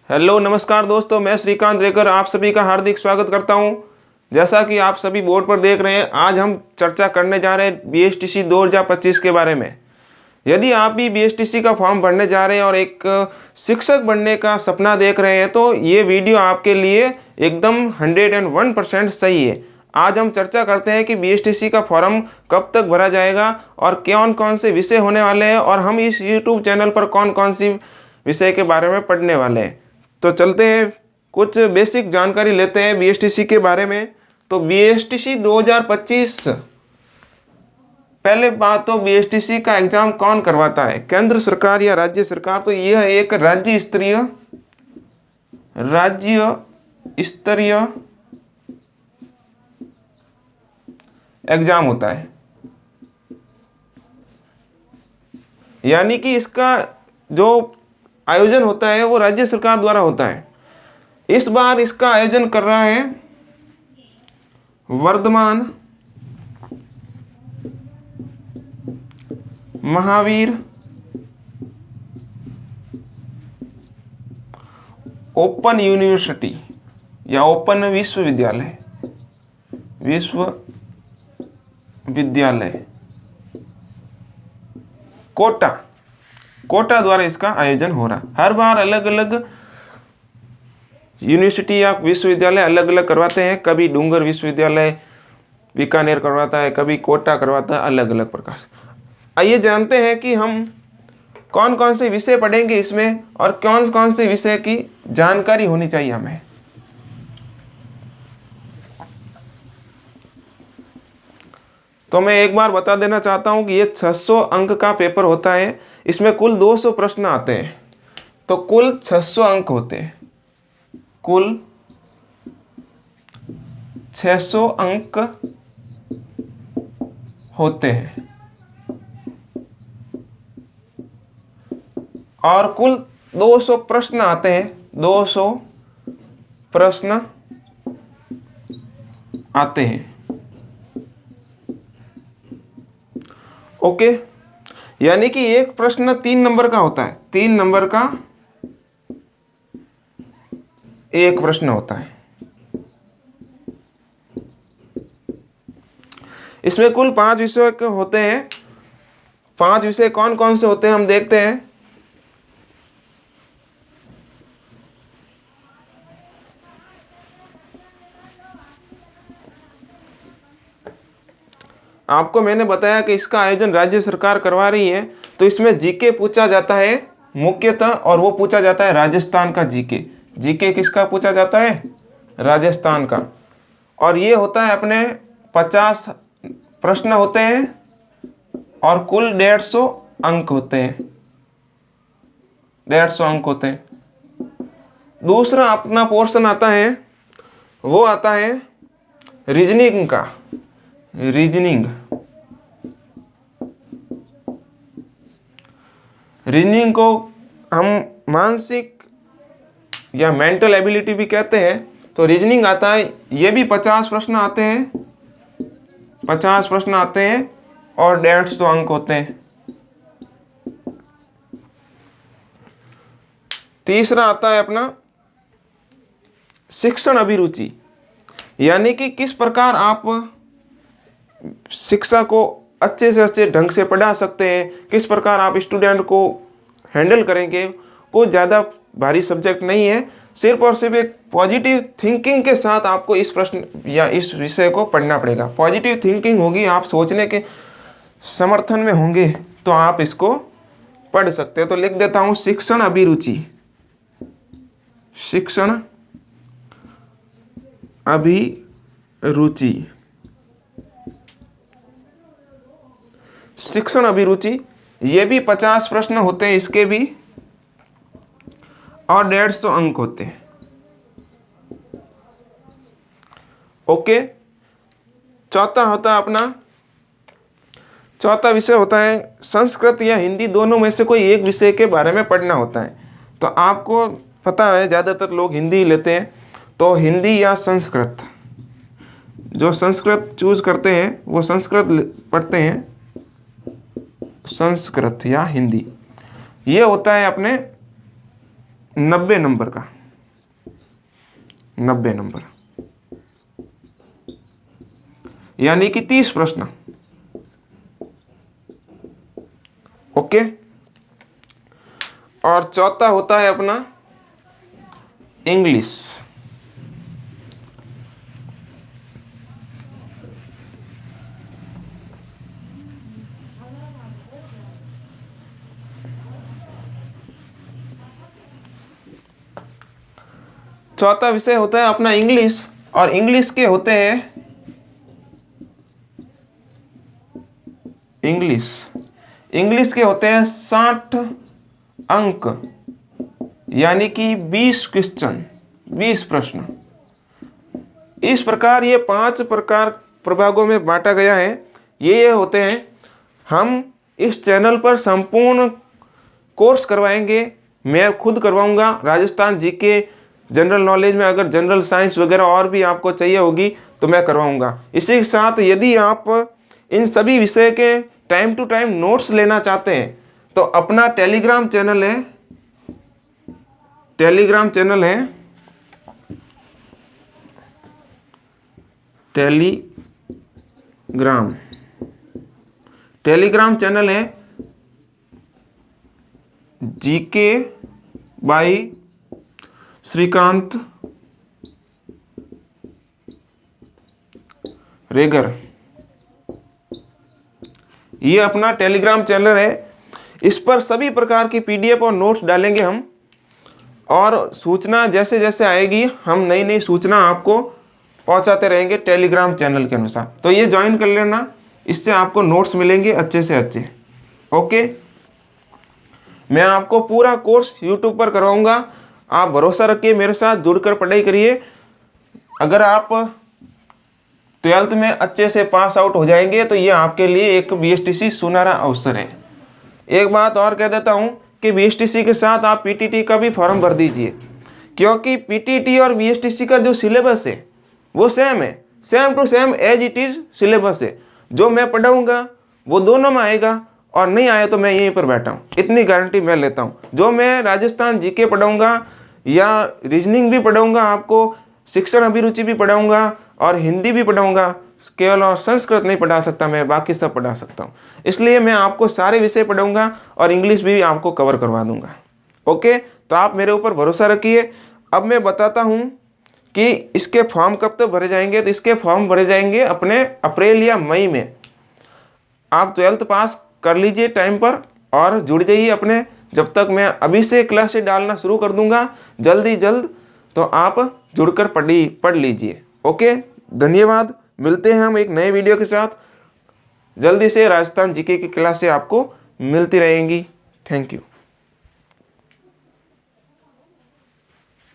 Hello नमस्कार दोस्तों, मैं श्रीकांत रेकर आप सभी का हार्दिक स्वागत करता हूं। जैसा कि आप सभी बोर्ड पर देख रहे हैं, आज हम चर्चा करने जा रहे हैं बीएसटीसी 2025 के बारे में। यदि आप भी बीएसटीसी का फॉर्म भरने जा रहे हैं और एक शिक्षक बनने का सपना देख रहे हैं तो ये वीडियो आपके लिए एकदम 101% सही है। आज हम चर्चा करते हैं कि बीएसटीसी का फॉर्म कब तक भरा जाएगा और कौन कौन से विषय होने वाले हैं और हम इस यूट्यूब चैनल पर कौन कौन सी विषय के बारे में पढ़ने वाले हैं। तो चलते हैं, कुछ बेसिक जानकारी लेते हैं बीएसटीसी के बारे में। तो बीएसटीसी 2025, पहले बात तो बीएसटीसी का एग्जाम कौन करवाता है, केंद्र सरकार या राज्य सरकार। तो यह एक राज्य स्तरीय एग्जाम होता है, यानी कि इसका जो आयोजन होता है वो राज्य सरकार द्वारा होता है। इस बार इसका आयोजन कर रहा है वर्धमान महावीर ओपन यूनिवर्सिटी या ओपन विश्वविद्यालय कोटा द्वारा इसका आयोजन हो रहा। हर बार अलग अलग यूनिवर्सिटी या विश्वविद्यालय अलग अलग करवाते हैं। कभी डूंगर विश्वविद्यालय बीकानेर करवाता है, कभी कोटा करवाता है, अलग अलग प्रकार से। आइए जानते हैं कि हम कौन कौन से विषय पढ़ेंगे इसमें और कौन कौन से विषय की जानकारी होनी चाहिए हमें। तो मैं एक बार बता देना चाहता हूं कि ये 600 अंक का पेपर होता है। इसमें कुल 200 प्रश्न आते हैं, तो कुल 600 अंक होते हैं। कुल 600 अंक होते हैं और कुल 200 प्रश्न आते हैं। 200 प्रश्न आते हैं। ओके, यानी कि एक प्रश्न 3 नंबर का होता है। 3 नंबर का एक प्रश्न होता है। इसमें कुल 5 विषय होते हैं। 5 विषय कौन कौन से होते हैं हम देखते हैं। आपको मैंने बताया कि इसका आयोजन राज्य सरकार करवा रही है, तो इसमें जीके पूछा जाता है मुख्यतः, और वो पूछा जाता है राजस्थान का जीके। जीके किसका पूछा जाता है? राजस्थान का। और ये होता है अपने 50 प्रश्न होते हैं और कुल 150 अंक होते हैं। 150 अंक होते हैं। दूसरा अपना पोर्शन आता है, वो आता है रीजनिंग का। रीजनिंग को हम मानसिक या मेंटल एबिलिटी भी कहते हैं। तो रीजनिंग आता है, ये भी 50 प्रश्न आते हैं। 50 प्रश्न आते हैं और 150 अंक होते हैं। तीसरा आता है अपना शिक्षण अभिरुचि, यानी कि किस प्रकार आप शिक्षा को अच्छे से अच्छे ढंग से पढ़ा सकते हैं, किस प्रकार आप स्टूडेंट को हैंडल करेंगे। कोई ज़्यादा भारी सब्जेक्ट नहीं है, सिर्फ और सिर्फ एक पॉजिटिव थिंकिंग के साथ आपको इस प्रश्न या इस विषय को पढ़ना पड़ेगा। पॉजिटिव थिंकिंग होगी, आप सोचने के समर्थन में होंगे तो आप इसको पढ़ सकते हैं। तो लिख देता हूँ शिक्षण अभिरुचि। शिक्षण अभिरुचि, शिक्षण अभिरुचि, ये भी 50 प्रश्न होते हैं इसके भी, और 150 अंक होते हैं। ओके, चौथा विषय होता है संस्कृत या हिंदी, दोनों में से कोई एक विषय के बारे में पढ़ना होता है। तो आपको पता है ज़्यादातर लोग हिंदी ही लेते हैं, तो हिंदी या संस्कृत, जो संस्कृत चूज करते हैं वो संस्कृत पढ़ते हैं। संस्कृत या हिंदी, ये होता है अपने 90 नंबर का। 90 नंबर, यानी कि 30 प्रश्न। ओके। और चौथा होता है अपना इंग्लिश। चौथा विषय होता है अपना इंग्लिश, और इंग्लिश के होते हैं इंग्लिश के होते हैं 60 अंक, यानी कि 20 क्वेश्चन, 20 प्रश्न। इस प्रकार ये 5 प्रकार प्रभागों में बांटा गया है। ये होते हैं, हम इस चैनल पर संपूर्ण कोर्स करवाएंगे, मैं खुद करवाऊंगा। राजस्थान जीके, जनरल नॉलेज में अगर जनरल साइंस वगैरह और भी आपको चाहिए होगी तो मैं करवाऊंगा। इसी के साथ यदि आप इन सभी विषय के टाइम टू टाइम नोट्स लेना चाहते हैं तो अपना टेलीग्राम चैनल है, टेलीग्राम चैनल है जीके बाई श्रीकांत रेगर। ये अपना टेलीग्राम चैनल है। इस पर सभी प्रकार की पीडीएफ और नोट्स डालेंगे हम, और सूचना जैसे जैसे आएगी हम नई नई सूचना आपको पहुंचाते रहेंगे टेलीग्राम चैनल के अनुसार। तो ये ज्वाइन कर लेना, इससे आपको नोट्स मिलेंगे अच्छे से अच्छे। ओके। मैं आपको पूरा कोर्स यूट्यूब पर करवाऊंगा, आप भरोसा रखिए, मेरे साथ जुड़कर पढ़ाई करिए। अगर आप 12th में अच्छे से पास आउट हो जाएंगे तो ये आपके लिए एक बीएसटीसी सुनहरा अवसर है। एक बात और कह देता हूँ कि बीएसटीसी के साथ आप पीटीटी का भी फॉर्म भर दीजिए, क्योंकि पीटीटी और बीएसटीसी का जो सिलेबस है वो सेम है, same to same as it is syllabus है। जो मैं पढ़ाऊँगा वो दोनों में आएगा, और नहीं आया तो मैं यहीं पर बैठा हूँ, इतनी गारंटी मैं लेता हूँ। जो मैं राजस्थान जीके पढ़ाऊँगा या रीजनिंग भी पढ़ाऊँगा, आपको शिक्षण अभिरुचि भी पढ़ाऊँगा और हिंदी भी पढ़ाऊँगा, केवल और संस्कृत नहीं पढ़ा सकता मैं, बाकी सब पढ़ा सकता हूँ। इसलिए मैं आपको सारे विषय पढ़ाऊँगा और इंग्लिश भी आपको कवर करवा दूँगा। ओके, तो आप मेरे ऊपर भरोसा रखिए। अब मैं बताता हूँ कि इसके फॉर्म कब तक भरे जाएंगे। तो इसके फॉर्म भरे जाएंगे अपने अप्रैल या मई में। आप 12th पास कर लीजिए टाइम पर और जुड़ जाइए अपने, जब तक मैं अभी से क्लासेस डालना शुरू कर दूंगा जल्द, तो आप जुड़कर पढ़ लीजिए। ओके, धन्यवाद। मिलते हैं हम एक नए वीडियो के साथ जल्दी से। राजस्थान जीके की क्लासें आपको मिलती रहेंगी। Thank you.